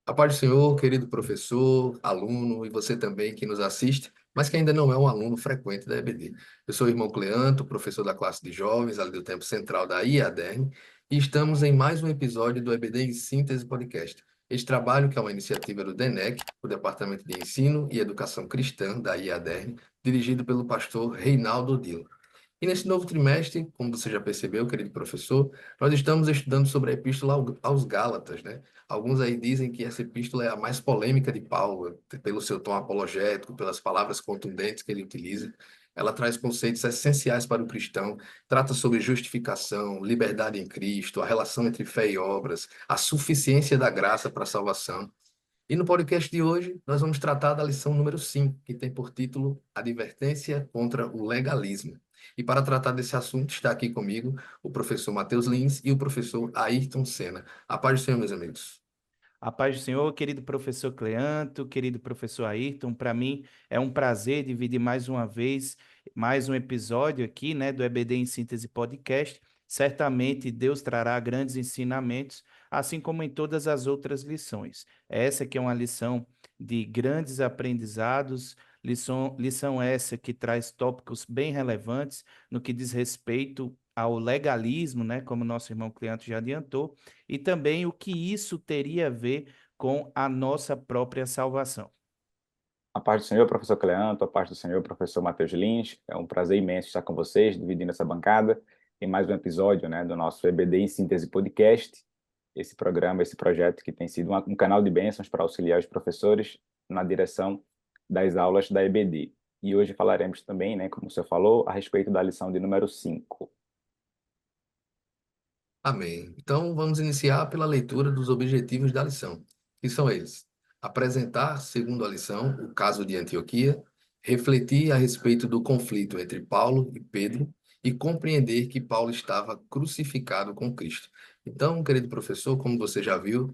A paz do Senhor, querido professor, aluno e você também que nos assiste, mas que ainda não é um aluno frequente da EBD. Eu sou o irmão Cleanto, professor da classe de jovens, ali do tempo central da IADERN, e estamos em mais um episódio do EBD em Síntese Podcast. Este trabalho, que é uma iniciativa do DENEC, o Departamento de Ensino e Educação Cristã da IADERN, dirigido pelo pastor Reinaldo Dilo. E nesse novo trimestre, como você já percebeu, querido professor, nós estamos estudando sobre a epístola aos Gálatas, né? Alguns aí dizem que essa epístola é a mais polêmica de Paulo, pelo seu tom apologético, pelas palavras contundentes que ele utiliza. Ela traz conceitos essenciais para o cristão, trata sobre justificação, liberdade em Cristo, a relação entre fé e obras, a suficiência da graça para a salvação. E no podcast de hoje, nós vamos tratar da lição número 5, que tem por título Advertência contra o Legalismo. E para tratar desse assunto, está aqui comigo o professor Matheus Lins e o professor Ayrton Senna. A paz do Senhor, meus amigos. A paz do Senhor, querido professor Cleanto, querido professor Ayrton, para mim é um prazer dividir mais uma vez, mais um episódio aqui, né, do EBD em Síntese Podcast. Certamente Deus trará grandes ensinamentos, assim como em todas as outras lições. Essa que é uma lição de grandes aprendizados, lição essa que traz tópicos bem relevantes no que diz respeito ao legalismo, né, como nosso irmão Cleanto já adiantou, e também o que isso teria a ver com a nossa própria salvação. A paz do Senhor, professor Cleanto, a paz do Senhor, professor Matheus Lins. É um prazer imenso estar com vocês, dividindo essa bancada em mais um episódio, do nosso EBD em Síntese Podcast. Esse programa, esse projeto que tem sido um canal de bênçãos para auxiliar os professores na direção das aulas da EBD. E hoje falaremos também, como o senhor falou, a respeito da lição de número 5. Amém. Então, vamos iniciar pela leitura dos objetivos da lição, que são eles: apresentar, segundo a lição, o caso de Antioquia, refletir a respeito do conflito entre Paulo e Pedro e compreender que Paulo estava crucificado com Cristo. Então, querido professor, como você já viu,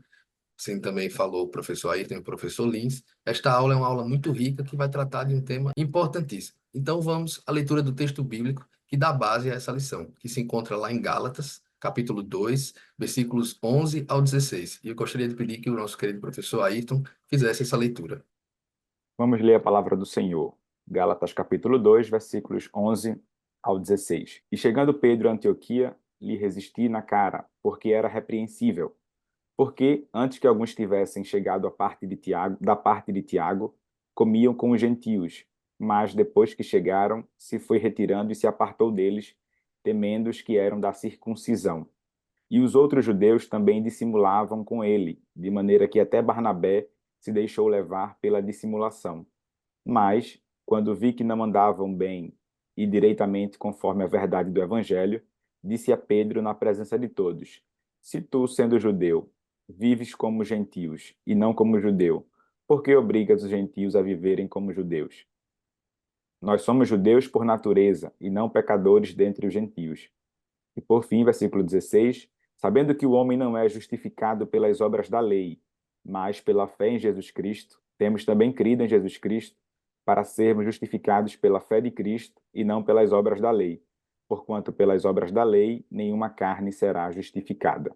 assim também falou o professor Ayrton e o professor Lins, esta aula é uma aula muito rica que vai tratar de um tema importantíssimo. Então vamos à leitura do texto bíblico que dá base a essa lição, que se encontra lá em Gálatas, capítulo 2, versículos 11 ao 16. E eu gostaria de pedir que o nosso querido professor Ayrton fizesse essa leitura. Vamos ler a palavra do Senhor. Gálatas capítulo 2, versículos 11 ao 16. E chegando Pedro a Antioquia, lhe resisti na cara, porque era repreensível. Porque, antes que alguns tivessem chegado da parte de Tiago, comiam com os gentios, mas depois que chegaram, se foi retirando e se apartou deles, temendo os que eram da circuncisão. E os outros judeus também dissimulavam com ele, de maneira que até Barnabé se deixou levar pela dissimulação. Mas, quando vi que não andavam bem e direitamente conforme a verdade do Evangelho, disse a Pedro na presença de todos: Se tu, sendo judeu, vives como gentios e não como judeu, por que obrigas os gentios a viverem como judeus? Nós somos judeus por natureza e não pecadores dentre os gentios. E por fim, versículo 16: Sabendo que o homem não é justificado pelas obras da lei, mas pela fé em Jesus Cristo, temos também crido em Jesus Cristo para sermos justificados pela fé de Cristo e não pelas obras da lei, porquanto pelas obras da lei nenhuma carne será justificada.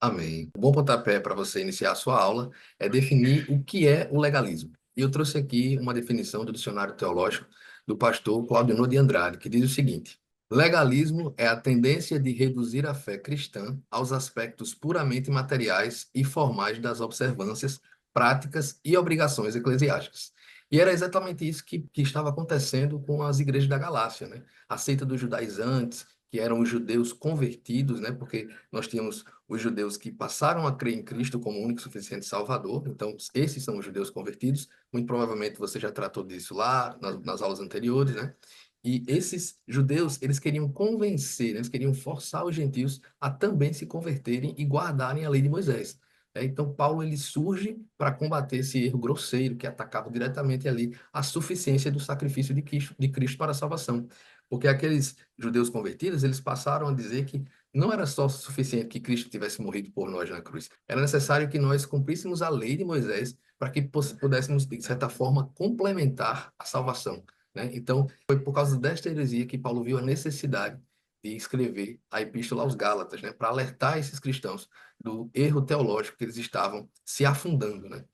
Amém. Um bom pontapé para você iniciar a sua aula é definir o que é o legalismo. E eu trouxe aqui uma definição do dicionário teológico do pastor Claudionor de Andrade, que diz o seguinte: legalismo é a tendência de reduzir a fé cristã aos aspectos puramente materiais e formais das observâncias, práticas e obrigações eclesiásticas. E era exatamente isso que estava acontecendo com as igrejas da Galácia, né? A seita dos judaizantes, que eram os judeus convertidos, né? Porque nós tínhamos os judeus que passaram a crer em Cristo como único e suficiente Salvador. Então, esses são os judeus convertidos. Muito provavelmente você já tratou disso lá nas aulas anteriores, né? E esses judeus, eles queriam convencer, né? Eles queriam forçar os gentios a também se converterem e guardarem a lei de Moisés. Então, Paulo ele surge para combater esse erro grosseiro que atacava diretamente ali a suficiência do sacrifício de Cristo para a salvação. Porque aqueles judeus convertidos, eles passaram a dizer que não era só suficiente que Cristo tivesse morrido por nós na cruz. Era necessário que nós cumpríssemos a lei de Moisés para que pudéssemos, de certa forma, complementar a salvação, né? Então, foi por causa desta heresia que Paulo viu a necessidade de escrever a Epístola aos Gálatas, né, para alertar esses cristãos do erro teológico que eles estavam se afundando, né?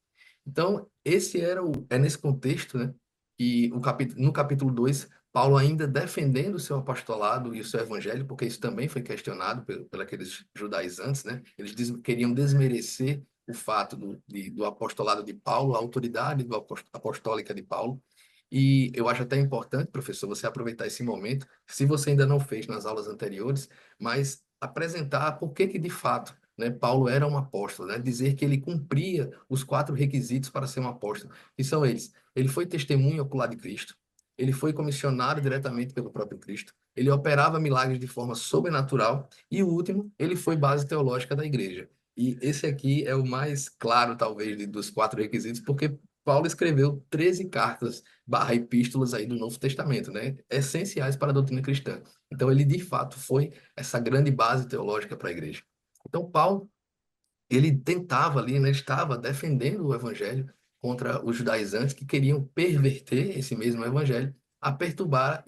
Então, é nesse contexto, né, que no capítulo 2 Paulo ainda defendendo o seu apostolado e o seu evangelho, porque isso também foi questionado por aqueles judaizantes, né? Eles queriam desmerecer o fato do apostolado de Paulo, a autoridade apostólica de Paulo. E eu acho até importante, professor, você aproveitar esse momento, se você ainda não fez nas aulas anteriores, mas apresentar por que de fato, né, Paulo era um apóstolo, né? Dizer que ele cumpria os 4 requisitos para ser um apóstolo, que são eles. Ele foi testemunha ocular de Cristo, ele foi comissionado diretamente pelo próprio Cristo, ele operava milagres de forma sobrenatural e o último, ele foi base teológica da igreja. E esse aqui é o mais claro, talvez, dos 4 requisitos, porque Paulo escreveu 13 cartas barra epístolas aí do Novo Testamento, né? Essenciais para a doutrina cristã. Então, ele, de fato, foi essa grande base teológica para a igreja. Então, Paulo, ele tentava ali, né, estava defendendo o evangelho contra os judaizantes que queriam perverter esse mesmo evangelho a perturbar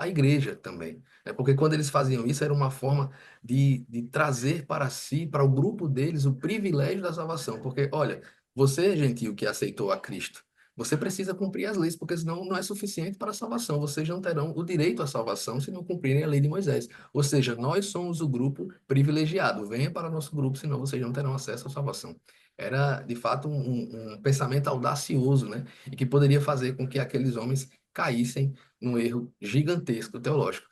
a igreja também, né? Porque quando eles faziam isso, era uma forma de trazer para si, para o grupo deles, o privilégio da salvação. Porque, olha, você, gentil, que aceitou a Cristo, você precisa cumprir as leis, porque senão não é suficiente para a salvação. Vocês não terão o direito à salvação se não cumprirem a lei de Moisés. Ou seja, nós somos o grupo privilegiado. Venha para o nosso grupo, senão vocês não terão acesso à salvação. Era, de fato, um pensamento audacioso, né? E que poderia fazer com que aqueles homens caíssem num erro gigantesco teológico.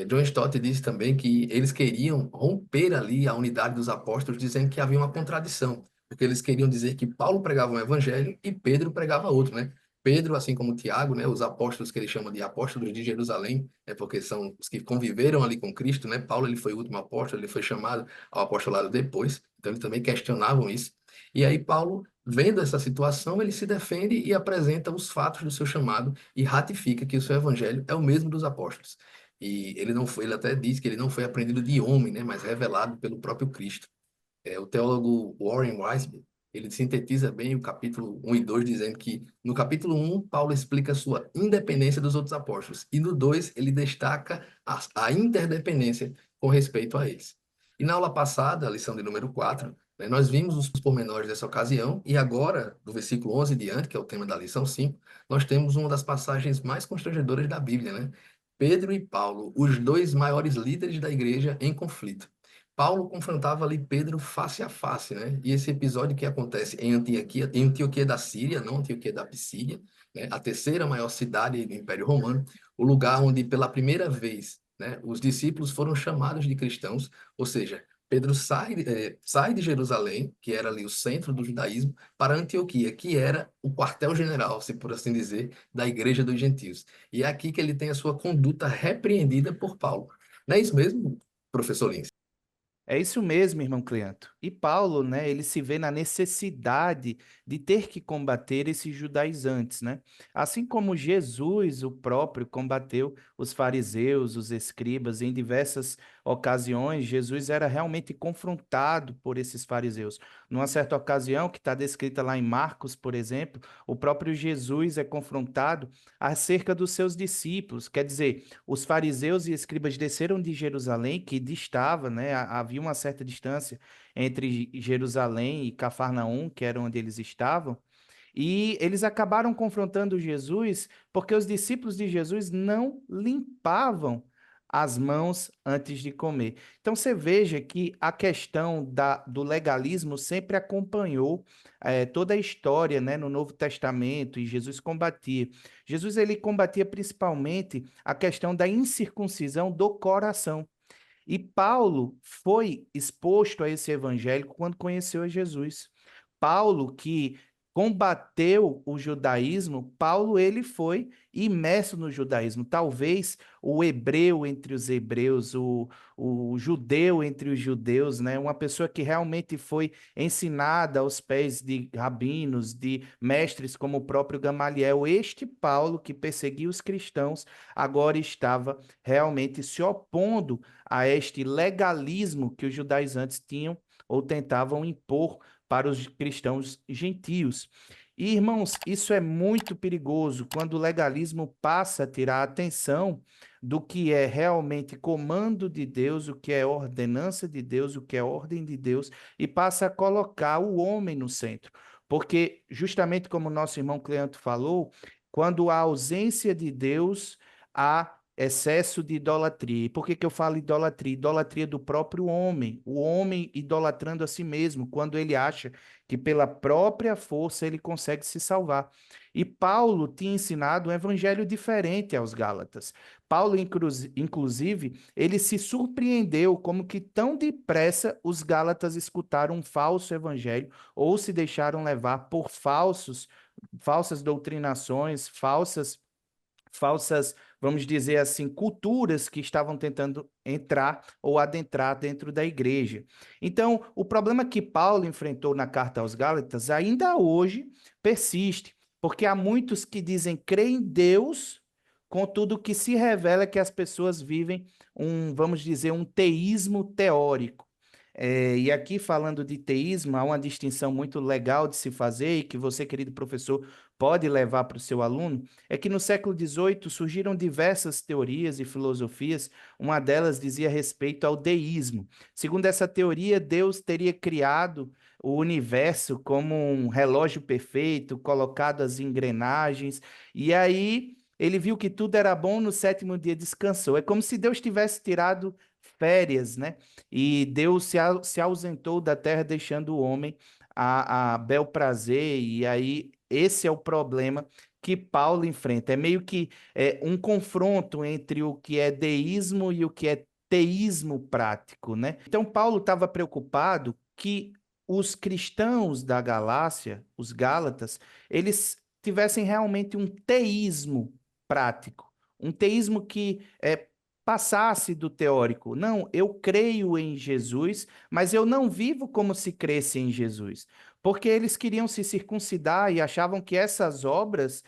John Stott disse também que eles queriam romper ali a unidade dos apóstolos, dizendo que havia uma contradição, porque eles queriam dizer que Paulo pregava um evangelho e Pedro pregava outro, né? Pedro, assim como Tiago, né, os apóstolos que ele chama de apóstolos de Jerusalém, porque são os que conviveram ali com Cristo, né? Paulo, ele foi o último apóstolo, ele foi chamado ao apostolado depois, então eles também questionavam isso. E aí Paulo, vendo essa situação, ele se defende e apresenta os fatos do seu chamado e ratifica que o seu evangelho é o mesmo dos apóstolos. E ele não foi, ele até diz que ele não foi aprendido de homem, né, mas revelado pelo próprio Cristo. O teólogo Warren Wiersbe, ele sintetiza bem o capítulo 1 e 2, dizendo que no capítulo 1, Paulo explica a sua independência dos outros apóstolos, e no 2, ele destaca a interdependência com respeito a eles. E na aula passada, a lição de número 4, né, nós vimos os pormenores dessa ocasião, e agora, do versículo 11 em diante, que é o tema da lição 5, nós temos uma das passagens mais constrangedoras da Bíblia, né? Pedro e Paulo, os dois maiores líderes da igreja em conflito. Paulo confrontava ali Pedro face a face, né? E esse episódio que acontece em Antioquia da Síria, não Antioquia da Pisídia, né? A terceira maior cidade do Império Romano, o lugar onde pela primeira vez, né, os discípulos foram chamados de cristãos, ou seja, Pedro sai de Jerusalém, que era ali o centro do judaísmo, para Antioquia, que era o quartel-general, se por assim dizer, da Igreja dos Gentios. E é aqui que ele tem a sua conduta repreendida por Paulo. Não é isso mesmo, professor Lins? É isso mesmo, irmão Cleanto. E Paulo, né, ele se vê na necessidade de ter que combater esses judaizantes, né? Assim como Jesus, o próprio, combateu os fariseus, os escribas, em diversas ocasiões, Jesus era realmente confrontado por esses fariseus. Numa certa ocasião, que está descrita lá em Marcos, por exemplo, o próprio Jesus é confrontado acerca dos seus discípulos. Quer dizer, os fariseus e escribas desceram de Jerusalém, que distava, né? Havia uma certa distância entre Jerusalém e Cafarnaum, que era onde eles estavam, e eles acabaram confrontando Jesus porque os discípulos de Jesus não limpavam as mãos antes de comer. Então você veja que a questão do legalismo sempre acompanhou toda a história, né, no Novo Testamento, e Jesus combatia. Jesus ele combatia principalmente a questão da incircuncisão do coração. E Paulo foi exposto a esse evangelho quando conheceu a Jesus. Paulo, que combateu o judaísmo, Paulo ele foi imerso no judaísmo. Talvez o hebreu entre os hebreus, o judeu entre os judeus, né? Uma pessoa que realmente foi ensinada aos pés de rabinos, de mestres como o próprio Gamaliel. Este Paulo, que perseguia os cristãos, agora estava realmente se opondo a este legalismo que os judaizantes tinham ou tentavam impor para os cristãos gentios. E, irmãos, isso é muito perigoso quando o legalismo passa a tirar a atenção do que é realmente comando de Deus, o que é ordenança de Deus, o que é ordem de Deus, e passa a colocar o homem no centro. Porque, justamente como o nosso irmão Cleanto falou, quando há ausência de Deus, há excesso de idolatria. E por que que eu falo idolatria? Idolatria do próprio homem, o homem idolatrando a si mesmo, quando ele acha que pela própria força ele consegue se salvar. E Paulo tinha ensinado um evangelho diferente aos Gálatas. Paulo, inclusive, ele se surpreendeu como que tão depressa os Gálatas escutaram um falso evangelho ou se deixaram levar por falsas doutrinações, falsas, vamos dizer assim, culturas que estavam tentando entrar ou adentrar dentro da igreja. Então, o problema que Paulo enfrentou na carta aos Gálatas ainda hoje persiste, porque há muitos que dizem crer em Deus, contudo que se revela que as pessoas vivem vamos dizer, um teísmo teórico. E aqui, falando de teísmo, há uma distinção muito legal de se fazer e que você, querido professor, pode levar para o seu aluno, é que no século XVIII surgiram diversas teorias e filosofias, uma delas dizia respeito ao deísmo. Segundo essa teoria, Deus teria criado o universo como um relógio perfeito, colocado as engrenagens, e aí ele viu que tudo era bom, no sétimo dia descansou. É como se Deus tivesse tirado férias, né? E Deus se ausentou da terra, deixando o homem a bel prazer, e aí esse é o problema que Paulo enfrenta. É meio que um confronto entre o que é deísmo e o que é teísmo prático, né? Então Paulo estava preocupado que os cristãos da Galácia, os Gálatas, eles tivessem realmente um teísmo prático, um teísmo que passasse do teórico. Não, eu creio em Jesus, mas eu não vivo como se cresce em Jesus. Porque eles queriam se circuncidar e achavam que essas obras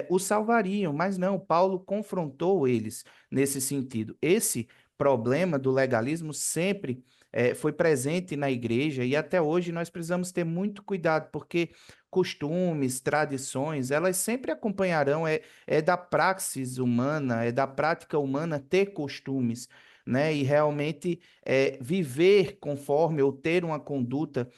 os salvariam, mas não, Paulo confrontou eles nesse sentido. Esse problema do legalismo sempre foi presente na igreja e até hoje nós precisamos ter muito cuidado, porque costumes, tradições, elas sempre acompanharão, é da praxis humana, é da prática humana ter costumes, né? E realmente viver conforme ou ter uma conduta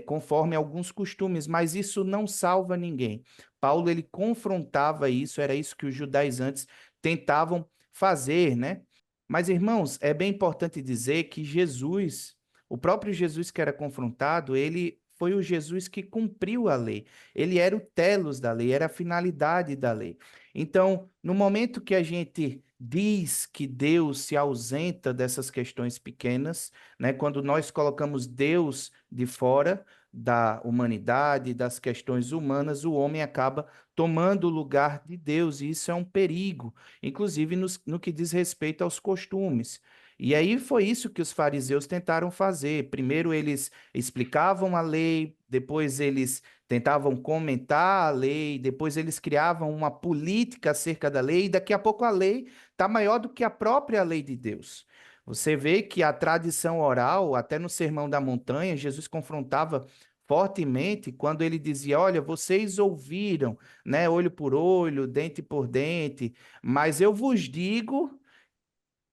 conforme alguns costumes, mas isso não salva ninguém. Paulo ele confrontava isso, era isso que os judaizantes tentavam fazer, né? Mas, irmãos, é bem importante dizer que Jesus, o próprio Jesus que era confrontado, ele foi o Jesus que cumpriu a lei. Ele era o telos da lei, era a finalidade da lei. Então, no momento que a gente diz que Deus se ausenta dessas questões pequenas, né, quando nós colocamos Deus de fora da humanidade, das questões humanas, o homem acaba tomando o lugar de Deus, e isso é um perigo, inclusive no que diz respeito aos costumes. E aí foi isso que os fariseus tentaram fazer. Primeiro eles explicavam a lei, depois eles tentavam comentar a lei, depois eles criavam uma política acerca da lei, e daqui a pouco a lei está maior do que a própria lei de Deus. Você vê que a tradição oral, até no Sermão da Montanha, Jesus confrontava fortemente quando ele dizia: olha, vocês ouviram, né, olho por olho, dente por dente, mas eu vos digo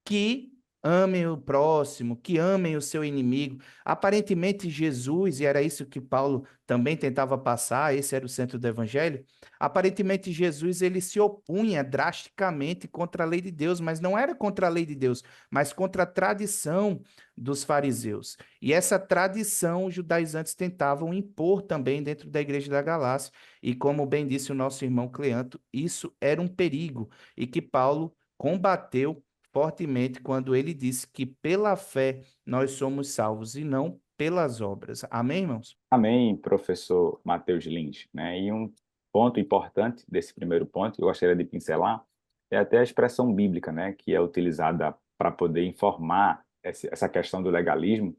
que amem o próximo, que amem o seu inimigo. Aparentemente, Jesus, e era isso que Paulo também tentava passar, esse era o centro do evangelho. Aparentemente, Jesus ele se opunha drasticamente contra a lei de Deus, mas não era contra a lei de Deus, mas contra a tradição dos fariseus. E essa tradição os judaizantes tentavam impor também dentro da igreja da Galácia. E como bem disse o nosso irmão Cleanto, isso era um perigo e que Paulo combateu fortemente quando ele disse que pela fé nós somos salvos e não pelas obras. Amém, irmãos? Amém, professor Matheus Lins, né? E um ponto importante desse primeiro ponto, que eu gostaria de pincelar, é até a expressão bíblica, né? Que é utilizada para poder informar essa questão do legalismo,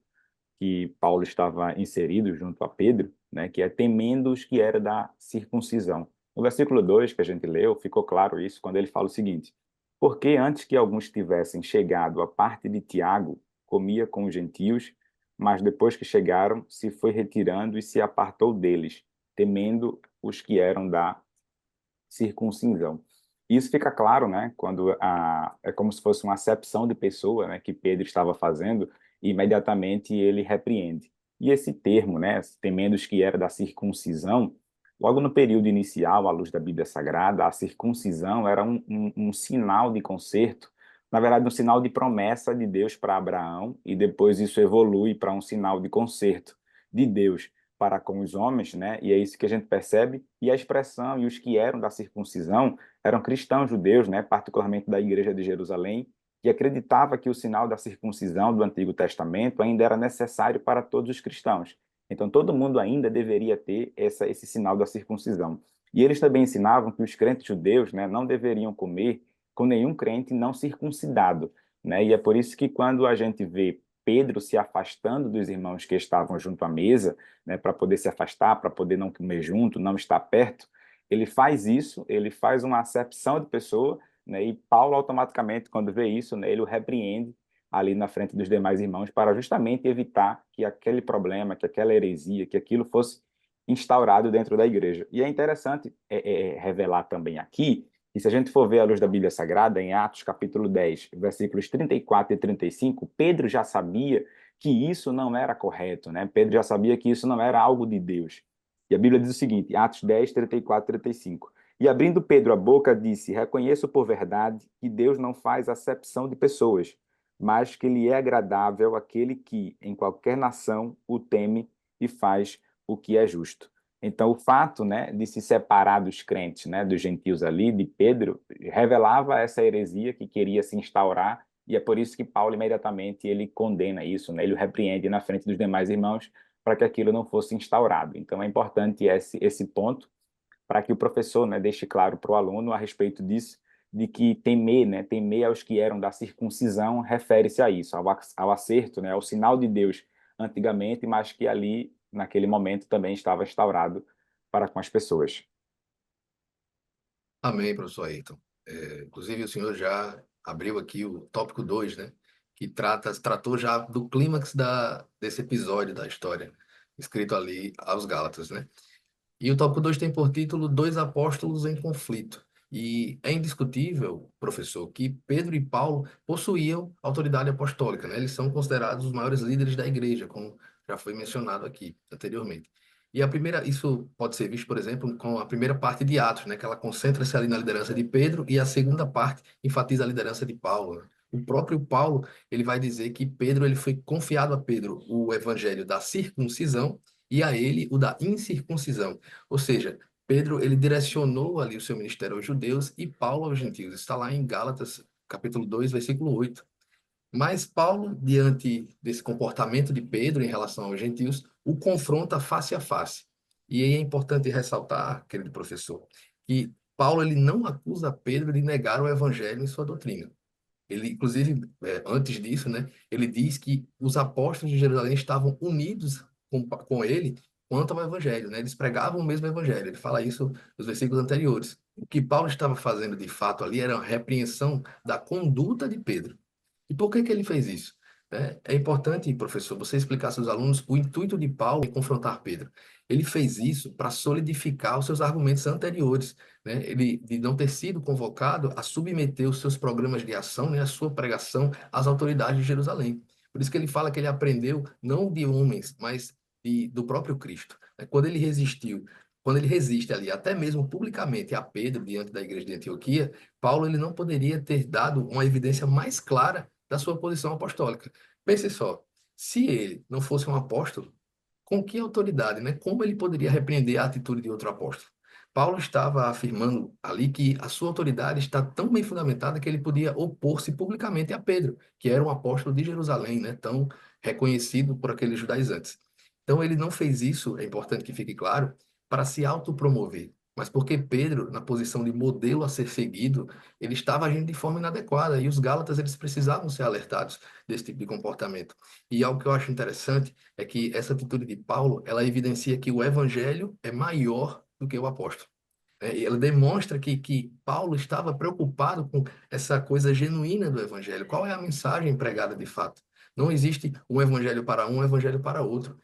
que Paulo estava inserido junto a Pedro, né? Que é temendo os que era da circuncisão. No versículo 2 que a gente leu, ficou claro isso quando ele fala o seguinte: porque antes que alguns tivessem chegado à parte de Tiago, comia com os gentios, mas depois que chegaram, se foi retirando e se apartou deles, temendo os que eram da circuncisão. Isso fica claro, né, quando é como se fosse uma acepção de pessoa, né, que Pedro estava fazendo, e imediatamente ele repreende. E esse termo, né, temendo os que era da circuncisão, logo no período inicial, à luz da Bíblia Sagrada, a circuncisão era um sinal de conserto, na verdade, um sinal de promessa de Deus para Abraão, e depois isso evolui para um sinal de conserto de Deus para com os homens, né? E é isso que a gente percebe. E a expressão "e os que eram da circuncisão" eram cristãos judeus, né? Particularmente da Igreja de Jerusalém, que acreditava que o sinal da circuncisão do Antigo Testamento ainda era necessário para todos os cristãos. Então, todo mundo ainda deveria ter esse sinal da circuncisão. E eles também ensinavam que os crentes judeus, né, não deveriam comer com nenhum crente não circuncidado, né? E é por isso que quando a gente vê Pedro se afastando dos irmãos que estavam junto à mesa, né, para poder se afastar, para poder não comer junto, não estar perto, ele faz isso, ele faz uma acepção de pessoa, né, e Paulo automaticamente, quando vê isso, né, ele o repreende ali na frente dos demais irmãos para justamente evitar que aquele problema, que aquela heresia, que aquilo fosse instaurado dentro da igreja. E é interessante revelar também aqui, e se a gente for ver à luz da Bíblia Sagrada, em Atos capítulo 10, versículos 34 e 35, Pedro já sabia que isso não era correto, né? Pedro já sabia que isso não era algo de Deus. E a Bíblia diz o seguinte, Atos 10, 34 e 35. E abrindo Pedro a boca, disse: reconheço por verdade que Deus não faz acepção de pessoas, mas que lhe é agradável aquele que, em qualquer nação, o teme e faz o que é justo. Então, o fato, né, de se separar dos crentes, né, dos gentios ali, de Pedro, revelava essa heresia que queria se instaurar, e é por isso que Paulo imediatamente ele condena isso, né, ele o repreende na frente dos demais irmãos para que aquilo não fosse instaurado. Então, é importante esse ponto para que o professor, né, deixe claro para o aluno a respeito disso, de que temer, né, temer aos que eram da circuncisão, refere-se a isso, ao acerto, né, ao sinal de Deus antigamente, mas que ali, naquele momento, também estava instaurado para com as pessoas. Amém, professor Ayrton. Inclusive, o senhor já abriu aqui o tópico 2, né? Que tratou já do clímax desse episódio da história, escrito ali aos Gálatas, né? E o tópico 2 tem por título Dois Apóstolos em Conflito. E é indiscutível, professor, que Pedro e Paulo possuíam autoridade apostólica, né? Eles são considerados os maiores líderes da igreja, como já foi mencionado aqui anteriormente. E isso pode ser visto, por exemplo, com a primeira parte de Atos, né? Que ela concentra-se ali na liderança de Pedro, e a segunda parte enfatiza a liderança de Paulo, né? O próprio Paulo, ele vai dizer que Pedro, ele foi confiado a Pedro o evangelho da circuncisão e a ele o da incircuncisão. Ou seja, Pedro, ele direcionou ali o seu ministério aos judeus e Paulo aos gentios. Está lá em Gálatas, capítulo 2, versículo 8. Mas Paulo, diante desse comportamento de Pedro em relação aos gentios, o confronta face a face. E aí é importante ressaltar, querido professor, que Paulo ele não acusa Pedro de negar o evangelho em sua doutrina. Ele, inclusive, antes disso, né, ele diz que os apóstolos de Jerusalém estavam unidos com ele quanto ao evangelho, né? Eles pregavam o mesmo evangelho. Ele fala isso nos versículos anteriores. O que Paulo estava fazendo de fato ali era uma repreensão da conduta de Pedro. E por que que ele fez isso? É importante, professor, você explicar aos seus alunos o intuito de Paulo em confrontar Pedro. Ele fez isso para solidificar os seus argumentos anteriores, né? Ele de não ter sido convocado a submeter os seus programas de ação, né, a sua pregação às autoridades de Jerusalém. Por isso que ele fala que ele aprendeu não de homens, mas do próprio Cristo, né? Quando ele resiste ali, até mesmo publicamente a Pedro diante da igreja de Antioquia, Paulo ele não poderia ter dado uma evidência mais clara da sua posição apostólica. Pense só, se ele não fosse um apóstolo, com que autoridade, né? Como ele poderia repreender a atitude de outro apóstolo? Paulo estava afirmando ali que a sua autoridade está tão bem fundamentada que ele podia opor-se publicamente a Pedro, que era um apóstolo de Jerusalém, né? Tão reconhecido por aqueles judaizantes. Então ele não fez isso, é importante que fique claro, para se autopromover, mas porque Pedro, na posição de modelo a ser seguido, ele estava agindo de forma inadequada e os Gálatas eles precisavam ser alertados desse tipo de comportamento. E algo que eu acho interessante é que essa atitude de Paulo, ela evidencia que o evangelho é maior do que o apóstolo. E ela demonstra que Paulo estava preocupado com essa coisa genuína do evangelho. Qual é a mensagem pregada de fato? Não existe um evangelho para um evangelho para outro.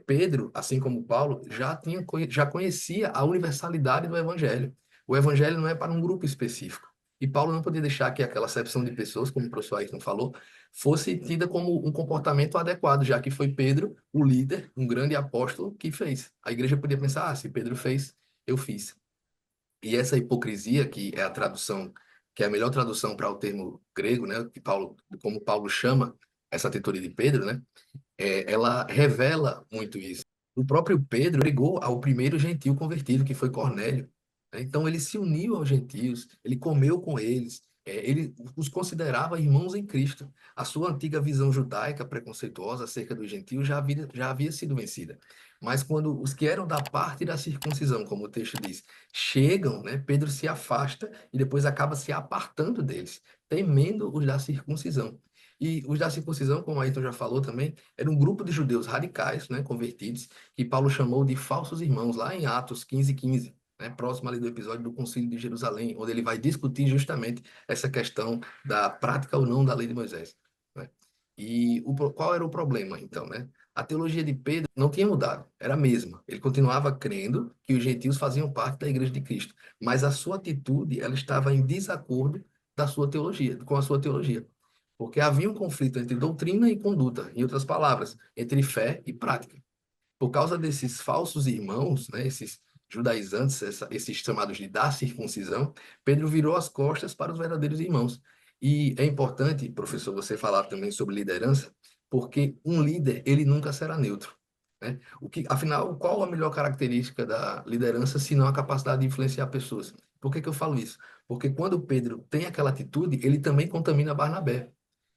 Pedro, assim como Paulo, já conhecia a universalidade do evangelho. O evangelho não é para um grupo específico. E Paulo não podia deixar que aquela acepção de pessoas, como o professor Ayrton falou, fosse tida como um comportamento adequado, já que foi Pedro, o líder, um grande apóstolo, que fez. A igreja podia pensar, se Pedro fez, eu fiz. E essa hipocrisia, que é a tradução, que é a melhor tradução para o termo grego, né, que Paulo, como Paulo chama essa atitude de Pedro, né, ela revela muito isso. O próprio Pedro pregou ao primeiro gentil convertido, que foi Cornélio. Então, ele se uniu aos gentios, ele comeu com eles, ele os considerava irmãos em Cristo. A sua antiga visão judaica preconceituosa acerca dos gentios já havia sido vencida. Mas quando os que eram da parte da circuncisão, como o texto diz, chegam, né, Pedro se afasta e depois acaba se apartando deles, temendo os da circuncisão. E os da circuncisão, como a Ayrton já falou também, era um grupo de judeus radicais, né, convertidos, que Paulo chamou de falsos irmãos, lá em Atos 15:15, né, próximo ali do episódio do Concílio de Jerusalém, onde ele vai discutir justamente essa questão da prática ou não da lei de Moisés, né? E qual era o problema, então, né? A teologia de Pedro não tinha mudado, era a mesma. Ele continuava crendo que os gentios faziam parte da igreja de Cristo, mas a sua atitude, ela estava em desacordo da sua teologia, com a sua teologia. Porque havia um conflito entre doutrina e conduta, em outras palavras, entre fé e prática. Por causa desses falsos irmãos, né, esses judaizantes, esses chamados de da circuncisão, Pedro virou as costas para os verdadeiros irmãos. E é importante, professor, você falar também sobre liderança, porque um líder, ele nunca será neutro, né? Afinal, qual a melhor característica da liderança, se não a capacidade de influenciar pessoas? Por que que eu falo isso? Porque quando Pedro tem aquela atitude, ele também contamina Barnabé.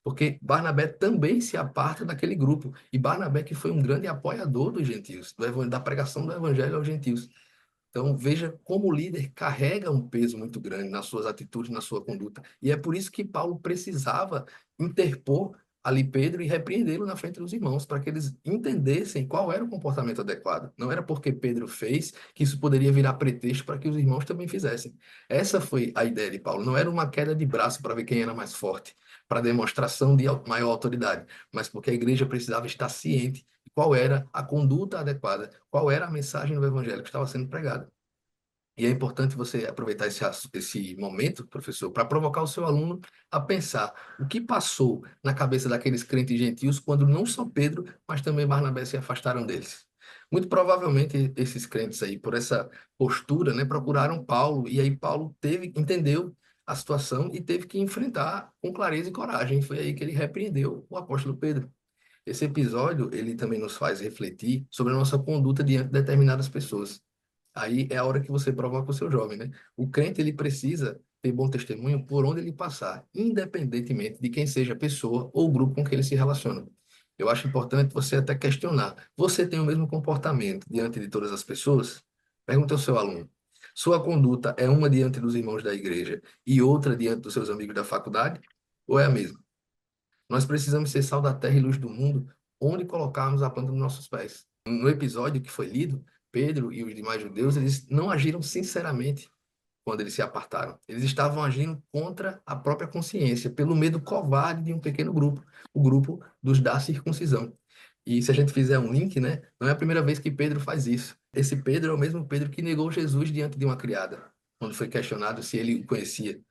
Porque Barnabé também se aparta daquele grupo. E Barnabé que foi um grande apoiador dos gentios, da pregação do evangelho aos gentios. Então, veja como o líder carrega um peso muito grande nas suas atitudes, na sua conduta. E é por isso que Paulo precisava interpor ali Pedro e repreendê-lo na frente dos irmãos, para que eles entendessem qual era o comportamento adequado. Não era porque Pedro fez que isso poderia virar pretexto para que os irmãos também fizessem. Essa foi a ideia de Paulo. Não era uma queda de braço para ver quem era mais forte, para demonstração de maior autoridade, mas porque a igreja precisava estar ciente qual era a conduta adequada, qual era a mensagem do evangelho que estava sendo pregada. E é importante você aproveitar esse momento, professor, para provocar o seu aluno a pensar o que passou na cabeça daqueles crentes gentios quando não só Pedro, mas também Barnabé se afastaram deles. Muito provavelmente esses crentes aí, por essa postura, né, procuraram Paulo, e aí Paulo entendeu a situação e teve que enfrentar com clareza e coragem. Foi aí que ele repreendeu o apóstolo Pedro. Esse episódio, ele também nos faz refletir sobre a nossa conduta diante de determinadas pessoas. Aí é a hora que você provoca o seu jovem, né? O crente, ele precisa ter bom testemunho por onde ele passar, independentemente de quem seja a pessoa ou o grupo com que ele se relaciona. Eu acho importante você até questionar. Você tem o mesmo comportamento diante de todas as pessoas? Pergunta ao seu aluno. Sua conduta é uma diante dos irmãos da igreja e outra diante dos seus amigos da faculdade? Ou é a mesma? Nós precisamos ser sal da terra e luz do mundo, onde colocarmos a planta dos nossos pés. No episódio que foi lido, Pedro e os demais judeus, eles não agiram sinceramente quando eles se apartaram. Eles estavam agindo contra a própria consciência, pelo medo covarde de um pequeno grupo, o grupo dos da circuncisão. E se a gente fizer um link, né, não é a primeira vez que Pedro faz isso. Esse Pedro é o mesmo Pedro que negou Jesus diante de uma criada, quando foi questionado se ele o conhecia,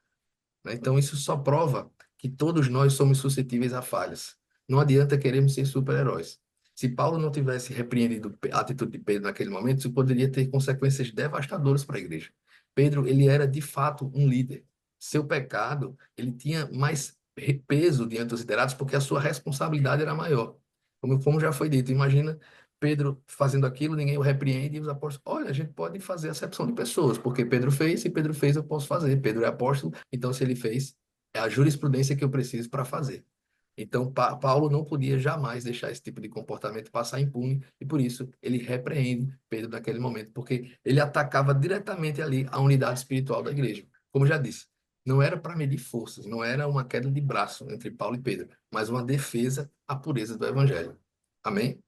né? Então, isso só prova que todos nós somos suscetíveis a falhas. Não adianta querermos ser super-heróis. Se Paulo não tivesse repreendido a atitude de Pedro naquele momento, isso poderia ter consequências devastadoras para a igreja. Pedro, ele era de fato um líder. Seu pecado, ele tinha mais peso diante dos liderados porque a sua responsabilidade era maior. Como já foi dito, imagina Pedro fazendo aquilo, ninguém o repreende, e os apóstolos, olha, a gente pode fazer acepção de pessoas, porque Pedro fez, se Pedro fez, eu posso fazer. Pedro é apóstolo, então se ele fez, é a jurisprudência que eu preciso para fazer. Então, Paulo não podia jamais deixar esse tipo de comportamento passar impune, e por isso ele repreende Pedro naquele momento, porque ele atacava diretamente ali a unidade espiritual da igreja. Como já disse, não era para medir forças, não era uma queda de braço entre Paulo e Pedro, mas uma defesa à pureza do evangelho. Amém?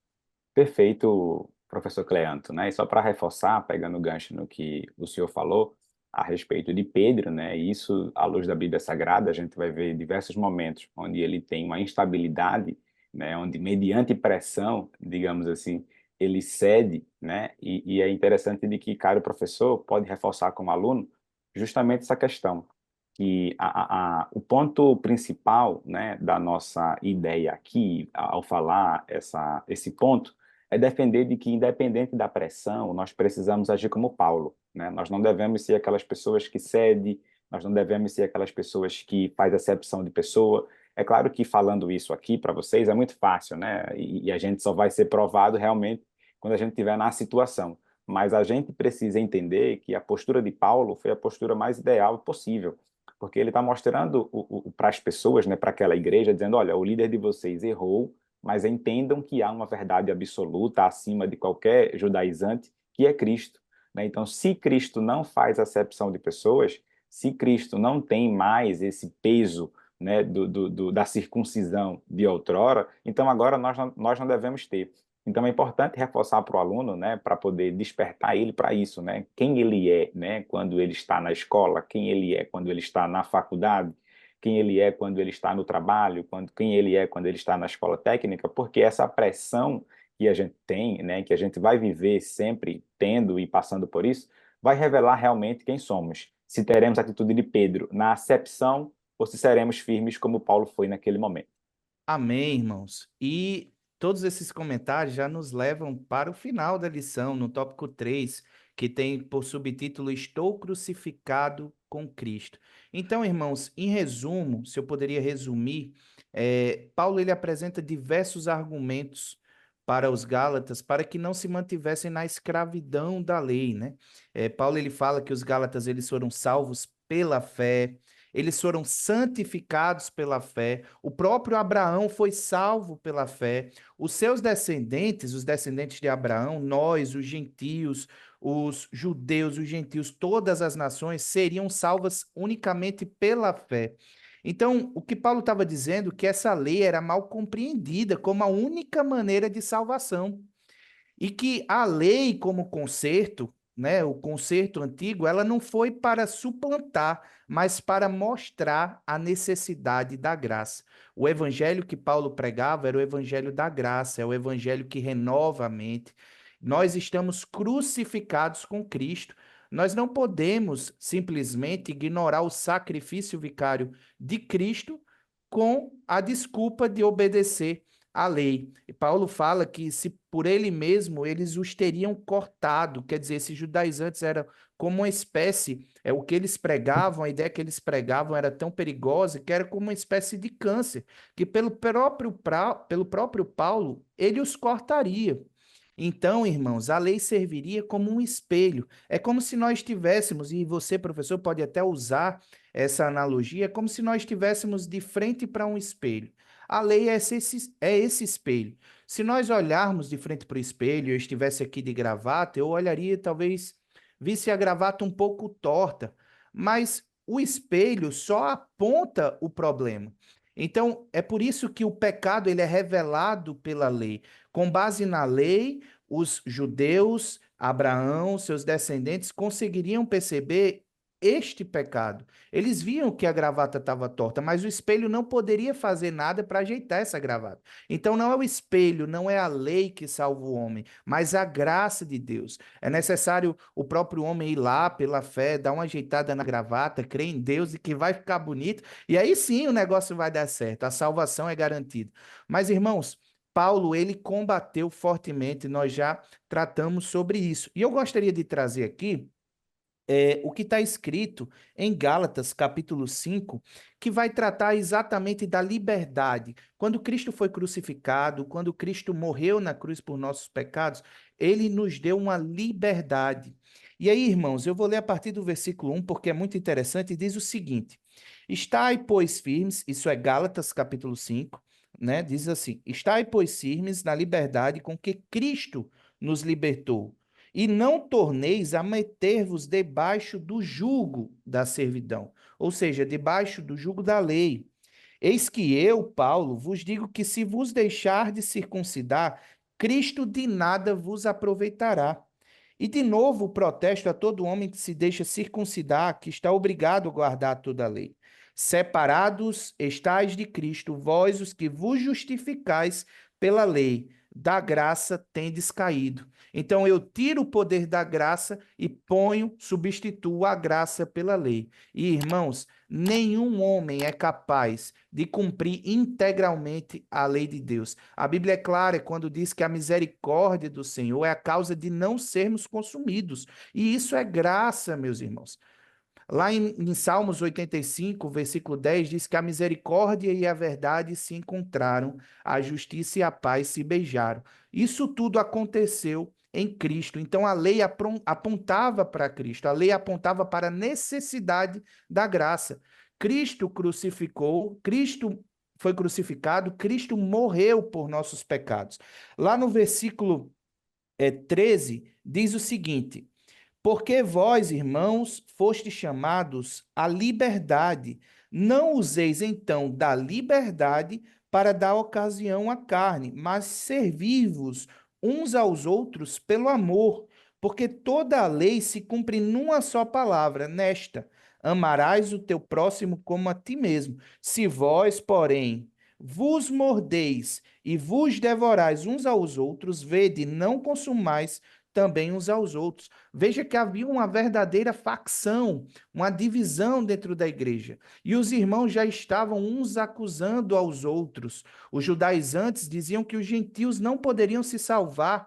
Perfeito, professor Cleanto, né? E só para reforçar, pegando o gancho no que o senhor falou a respeito de Pedro, né? E isso, à luz da Bíblia Sagrada, a gente vai ver diversos momentos onde ele tem uma instabilidade, né? Onde, mediante pressão, digamos assim, ele cede, né? E é interessante de que, caro professor, pode reforçar como aluno, justamente essa questão, que o ponto principal, né, da nossa ideia aqui, ao falar esse ponto, é defender de que, independente da pressão, nós precisamos agir como Paulo, né? Nós não devemos ser aquelas pessoas que cedem, nós não devemos ser aquelas pessoas que faz acepção de pessoa. É claro que falando isso aqui para vocês é muito fácil, né? E a gente só vai ser provado realmente quando a gente estiver na situação. Mas a gente precisa entender que a postura de Paulo foi a postura mais ideal possível, porque ele está mostrando para as pessoas, né, para aquela igreja, dizendo: olha, o líder de vocês errou, mas entendam que há uma verdade absoluta acima de qualquer judaizante, que é Cristo. Né? Então, se Cristo não faz acepção de pessoas, se Cristo não tem mais esse peso, né, da circuncisão de outrora, então agora nós não devemos ter. Então é importante reforçar para o aluno, né, para poder despertar ele para isso, né, quem ele é, né, quando ele está na escola, quem ele é quando ele está na faculdade, quem ele é quando ele está no trabalho, quem ele é quando ele está na escola técnica, porque essa pressão que a gente tem, né, que a gente vai viver sempre tendo e passando por isso, vai revelar realmente quem somos. Se teremos a atitude de Pedro na acepção ou se seremos firmes como Paulo foi naquele momento. Amém, irmãos. E todos esses comentários já nos levam para o final da lição, no tópico 3, que tem por subtítulo Estou crucificado com Cristo. Então, irmãos, em resumo, se eu poderia resumir, Paulo ele apresenta diversos argumentos para os Gálatas para que não se mantivessem na escravidão da lei, né? Paulo ele fala que os Gálatas eles foram salvos pela fé, eles foram santificados pela fé, o próprio Abraão foi salvo pela fé, os seus descendentes, os descendentes de Abraão, nós, os gentios, os judeus, os gentios, todas as nações seriam salvas unicamente pela fé. Então, o que Paulo estava dizendo é que essa lei era mal compreendida como a única maneira de salvação. E que a lei como concerto, né, o concerto antigo, ela não foi para suplantar, mas para mostrar a necessidade da graça. O evangelho que Paulo pregava era o evangelho da graça, é o evangelho que renova a mente. Nós estamos crucificados com Cristo. Nós não podemos simplesmente ignorar o sacrifício vicário de Cristo com a desculpa de obedecer à lei. E Paulo fala que se por ele mesmo eles os teriam cortado, quer dizer, esses judaizantes eram como uma espécie, o que eles pregavam, a ideia que eles pregavam era tão perigosa que era como uma espécie de câncer, que pelo próprio Paulo, ele os cortaria. Então, irmãos, a lei serviria como um espelho. É como se nós tivéssemos, e você, professor, pode até usar essa analogia, é como se nós estivéssemos de frente para um espelho. A lei é esse espelho. Se nós olharmos de frente para o espelho, eu estivesse aqui de gravata, eu olharia, talvez, visse a gravata um pouco torta, mas o espelho só aponta o problema. Então, é por isso que o pecado ele é revelado pela lei. Com base na lei, os judeus, Abraão, seus descendentes, conseguiriam perceber este pecado. Eles viam que a gravata estava torta, mas o espelho não poderia fazer nada para ajeitar essa gravata. Então não é o espelho, não é a lei que salva o homem, mas a graça de Deus. É necessário o próprio homem ir lá pela fé, dar uma ajeitada na gravata, crer em Deus e que vai ficar bonito, e aí sim o negócio vai dar certo, a salvação é garantida. Mas irmãos, Paulo, ele combateu fortemente, nós já tratamos sobre isso. E eu gostaria de trazer aqui o que está escrito em Gálatas, capítulo 5, que vai tratar exatamente da liberdade. Quando Cristo foi crucificado, quando Cristo morreu na cruz por nossos pecados, ele nos deu uma liberdade. E aí, irmãos, eu vou ler a partir do versículo 1, porque é muito interessante, e diz o seguinte: Estai, pois, firmes, isso é Gálatas, capítulo 5, né? Diz assim: Estai, pois, firmes na liberdade com que Cristo nos libertou e não torneis a meter-vos debaixo do jugo da servidão, ou seja, debaixo do jugo da lei. Eis que eu, Paulo, vos digo que se vos deixar de circuncidar, Cristo de nada vos aproveitará. E de novo protesto a todo homem que se deixa circuncidar, que está obrigado a guardar toda a lei. Separados estáis de Cristo, vós os que vos justificais pela lei, da graça tendes caído. Então eu tiro o poder da graça e substituo a graça pela lei. E, irmãos, nenhum homem é capaz de cumprir integralmente a lei de Deus. A Bíblia é clara quando diz que a misericórdia do Senhor é a causa de não sermos consumidos. E isso é graça, meus irmãos. Lá em Salmos 85, versículo 10, diz que a misericórdia e a verdade se encontraram, a justiça e a paz se beijaram. Isso tudo aconteceu em Cristo. Então a lei apontava para Cristo, a lei apontava para a necessidade da graça. Cristo crucificou, Cristo foi crucificado, Cristo morreu por nossos pecados. Lá no versículo 13, diz o seguinte: porque vós, irmãos, fostes chamados à liberdade. Não useis, então, da liberdade para dar ocasião à carne, mas servi-vos uns aos outros pelo amor. Porque toda a lei se cumpre numa só palavra, nesta: amarás o teu próximo como a ti mesmo. Se vós, porém, vos mordeis e vos devorais uns aos outros, vede, não consumais também uns aos outros. Veja que havia uma verdadeira facção, uma divisão dentro da igreja. E os irmãos já estavam uns acusando aos outros. Os judaizantes diziam que os gentios não poderiam se salvar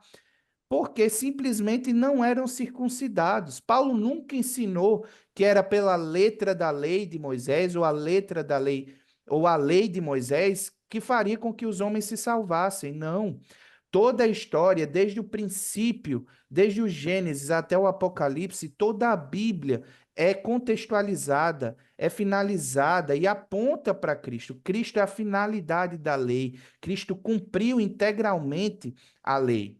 porque simplesmente não eram circuncidados. Paulo nunca ensinou que era pela letra da lei de Moisés ou a letra da lei ou a lei de Moisés que faria com que os homens se salvassem. Não. Toda a história, desde o princípio, desde o Gênesis até o Apocalipse, toda a Bíblia é contextualizada, é finalizada e aponta para Cristo. Cristo é a finalidade da lei. Cristo cumpriu integralmente a lei.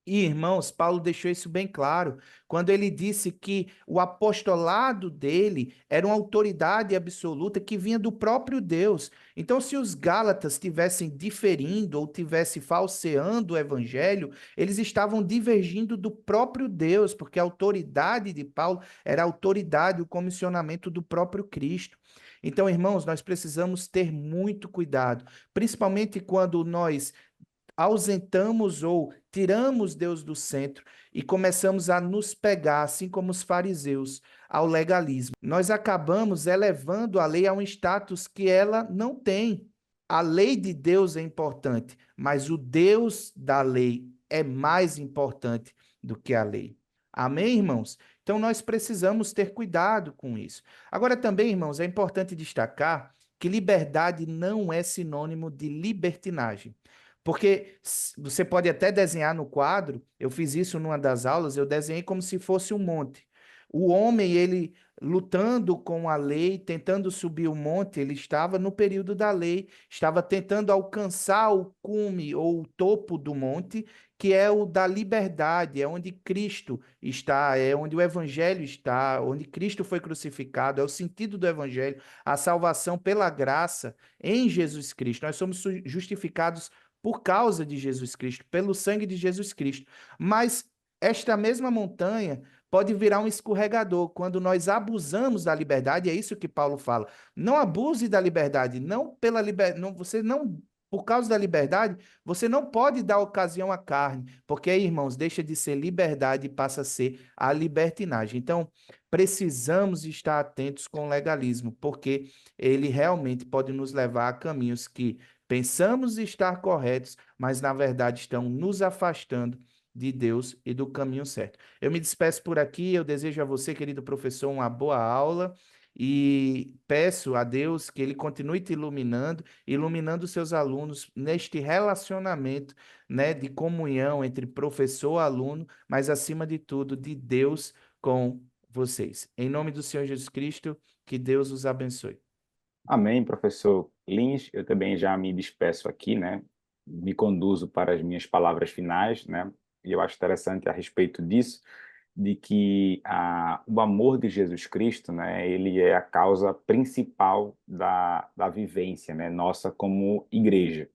E, irmãos, Paulo deixou isso bem claro quando ele disse que o apostolado dele era uma autoridade absoluta que vinha do próprio Deus. Então, se os Gálatas estivessem diferindo ou estivessem falseando o evangelho, eles estavam divergindo do próprio Deus, porque a autoridade de Paulo era a autoridade, o comissionamento do próprio Cristo. Então, irmãos, nós precisamos ter muito cuidado, principalmente quando nós ausentamos ou tiramos Deus do centro e começamos a nos pegar, assim como os fariseus, ao legalismo. Nós acabamos elevando a lei a um status que ela não tem. A lei de Deus é importante, mas o Deus da lei é mais importante do que a lei. Amém, irmãos? Então nós precisamos ter cuidado com isso. Agora também, irmãos, é importante destacar que liberdade não é sinônimo de libertinagem. Porque você pode até desenhar no quadro, eu fiz isso numa das aulas, eu desenhei como se fosse um monte. O homem, ele lutando com a lei, tentando subir o monte, ele estava no período da lei, estava tentando alcançar o cume ou o topo do monte, que é o da liberdade, é onde Cristo está, é onde o evangelho está, onde Cristo foi crucificado, é o sentido do evangelho, a salvação pela graça em Jesus Cristo. Nós somos justificados por causa de Jesus Cristo, pelo sangue de Jesus Cristo. Mas esta mesma montanha pode virar um escorregador quando nós abusamos da liberdade, é isso que Paulo fala. Não abuse da liberdade, não pela liberdade, você não por causa da liberdade, você não pode dar ocasião à carne, porque aí, irmãos, deixa de ser liberdade e passa a ser a libertinagem. Então, precisamos estar atentos com o legalismo, porque ele realmente pode nos levar a caminhos que pensamos estar corretos, mas na verdade estão nos afastando de Deus e do caminho certo. Eu me despeço por aqui, eu desejo a você, querido professor, uma boa aula e peço a Deus que Ele continue te iluminando, iluminando os seus alunos neste relacionamento, né, de comunhão entre professor e aluno, mas acima de tudo, de Deus com vocês. Em nome do Senhor Jesus Cristo, que Deus os abençoe. Amém, professor Lins. Eu também já me despeço aqui, né? Me conduzo para as minhas palavras finais, né? E eu acho interessante a respeito disso, de que o amor de Jesus Cristo, né? Ele é a causa principal da vivência, né? Nossa como igreja.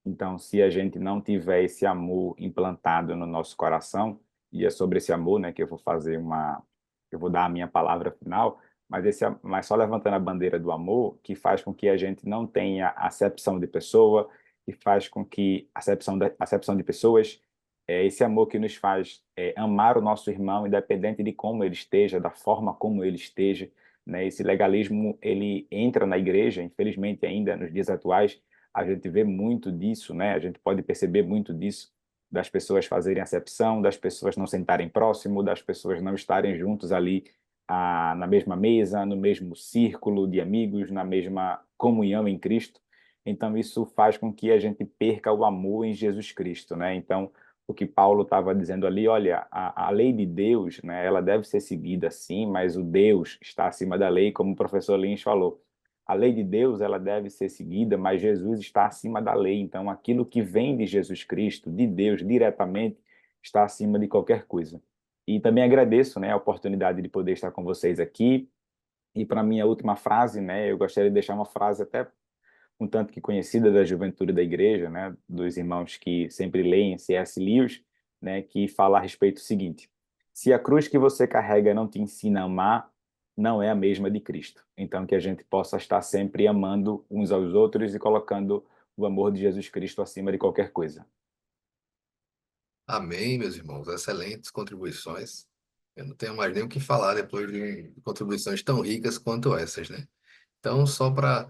Então, se a gente não tiver esse amor implantado no nosso coração, e é sobre esse amor, né, que eu vou dar a minha palavra final, mas só levantando a bandeira do amor, que faz com que a gente não tenha acepção de pessoa, que faz com que a acepção de pessoas, esse amor que nos faz amar o nosso irmão, independente de como ele esteja, da forma como ele esteja, né? Esse legalismo, ele entra na igreja, infelizmente ainda nos dias atuais, a gente vê muito disso, né? A gente pode perceber muito disso, das pessoas fazerem acepção, das pessoas não sentarem próximo, das pessoas não estarem juntos ali na mesma mesa, no mesmo círculo de amigos, na mesma comunhão em Cristo. Então, isso faz com que a gente perca o amor em Jesus Cristo, né? Então, o que Paulo estava dizendo ali, olha, a lei de Deus, né, ela deve ser seguida sim, mas o Deus está acima da lei, como o professor Lins falou. A lei de Deus, ela deve ser seguida, mas Jesus está acima da lei. Então, aquilo que vem de Jesus Cristo, de Deus diretamente, está acima de qualquer coisa. E também agradeço, né, a oportunidade de poder estar com vocês aqui. E para minha última frase, né, eu gostaria de deixar uma frase até um tanto que conhecida da juventude da igreja, né, dos irmãos que sempre leem C.S. Lewis, né, que fala a respeito do seguinte: se a cruz que você carrega não te ensina a amar, não é a mesma de Cristo. Então, que a gente possa estar sempre amando uns aos outros e colocando o amor de Jesus Cristo acima de qualquer coisa. Amém, meus irmãos. Excelentes contribuições. Eu não tenho mais nem o que falar depois de contribuições tão ricas quanto essas, né? Então, só para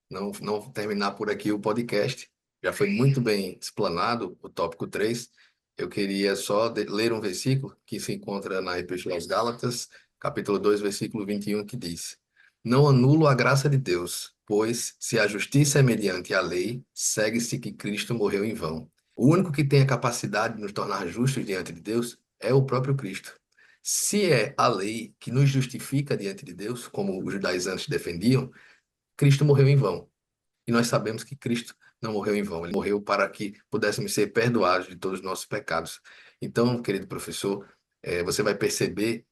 não terminar por aqui o podcast, já foi muito bem explanado o tópico 3. Eu queria só ler um versículo que se encontra na Epístola aos Gálatas, capítulo 2, versículo 21, que diz: não anulo a graça de Deus, pois se a justiça é mediante a lei, segue-se que Cristo morreu em vão. O único que tem a capacidade de nos tornar justos diante de Deus é o próprio Cristo. Se é a lei que nos justifica diante de Deus, como os judaizantes defendiam, Cristo morreu em vão. E nós sabemos que Cristo não morreu em vão. Ele morreu para que pudéssemos ser perdoados de todos os nossos pecados. Então, querido professor, você vai perceber,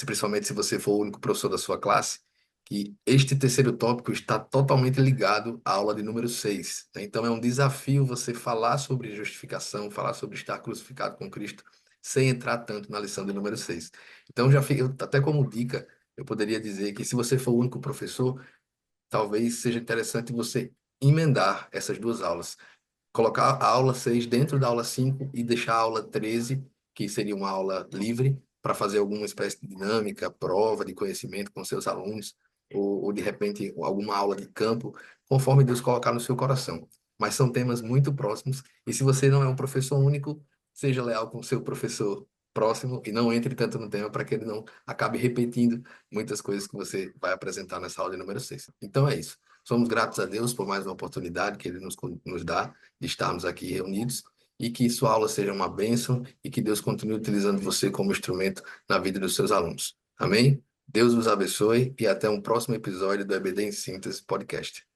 principalmente se você for o único professor da sua classe, que este terceiro tópico está totalmente ligado à aula de número 6, né? Então, é um desafio você falar sobre justificação, falar sobre estar crucificado com Cristo, sem entrar tanto na lição de número 6. Então, até como dica, eu poderia dizer que se você for o único professor, talvez seja interessante você emendar essas duas aulas. Colocar a aula 6 dentro da aula 5 e deixar a aula 13, que seria uma aula livre, para fazer alguma espécie de dinâmica, prova de conhecimento com seus alunos, ou de repente alguma aula de campo, conforme Deus colocar no seu coração. Mas são temas muito próximos, e se você não é um professor único, seja leal com o seu professor próximo e não entre tanto no tema para que ele não acabe repetindo muitas coisas que você vai apresentar nessa aula de número 6. Então é isso. Somos gratos a Deus por mais uma oportunidade que Ele nos dá de estarmos aqui reunidos e que sua aula seja uma bênção e que Deus continue utilizando você como instrumento na vida dos seus alunos. Amém? Deus os abençoe e até um próximo episódio do EBD em Síntese Podcast.